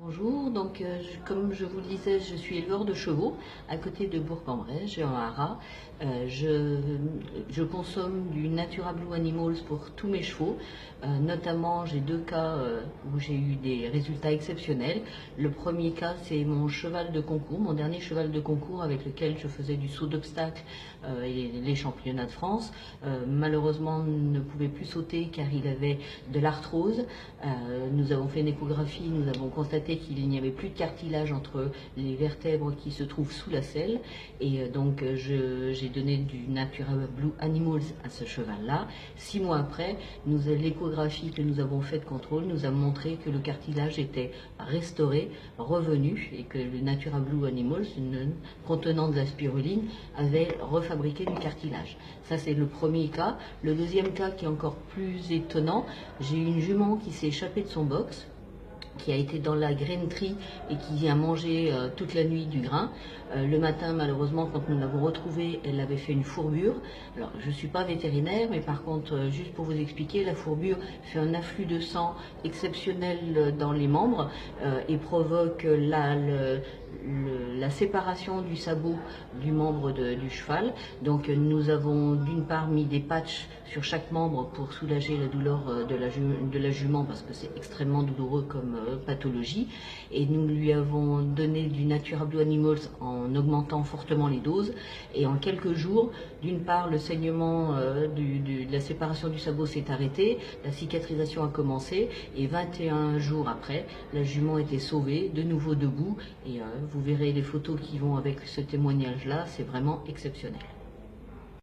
Bonjour, comme je vous le disais, je suis éleveur de chevaux à côté de Bourg-en-Bresse, en Haras. Je consomme du Natura Blue Animals pour tous mes chevaux. Notamment, j'ai deux cas où j'ai eu des résultats exceptionnels. Le premier cas, c'est mon cheval de concours, mon dernier cheval de concours avec lequel je faisais du saut d'obstacle et les championnats de France. Malheureusement, ne pouvait plus sauter car il avait de l'arthrose. Nous avons fait une échographie, nous avons constaté qu'il n'y avait plus de cartilage entre les vertèbres qui se trouvent sous la selle. Et donc, j'ai donné du Natura Blue Animals à ce cheval-là. 6 mois après, l'échographie que nous avons faite de contrôle nous a montré que le cartilage était restauré, revenu, et que le Natura Blue Animals, contenant de la spiruline, avait refabriqué du cartilage. Ça, c'est le premier cas. Le deuxième cas, qui est encore plus étonnant, j'ai eu une jument qui s'est échappée de son box, qui a été dans la grainerie et qui a mangé toute la nuit du grain. Le matin, malheureusement, quand nous l'avons retrouvée, elle avait fait une fourbure. Alors, je ne suis pas vétérinaire, mais par contre, juste pour vous expliquer, la fourbure fait un afflux de sang exceptionnel dans les membres et provoque la séparation du sabot du membre du cheval. Donc nous avons d'une part mis des patchs sur chaque membre pour soulager la douleur de la jument parce que c'est extrêmement douloureux comme pathologie, et nous lui avons donné du Natura Blue Animals en augmentant fortement les doses, et en quelques jours, d'une part le saignement de la séparation du sabot s'est arrêté, la cicatrisation a commencé, et 21 jours après, la jument était sauvée, de nouveau debout, et vous verrez les photos qui vont avec ce témoignage-là, c'est vraiment exceptionnel.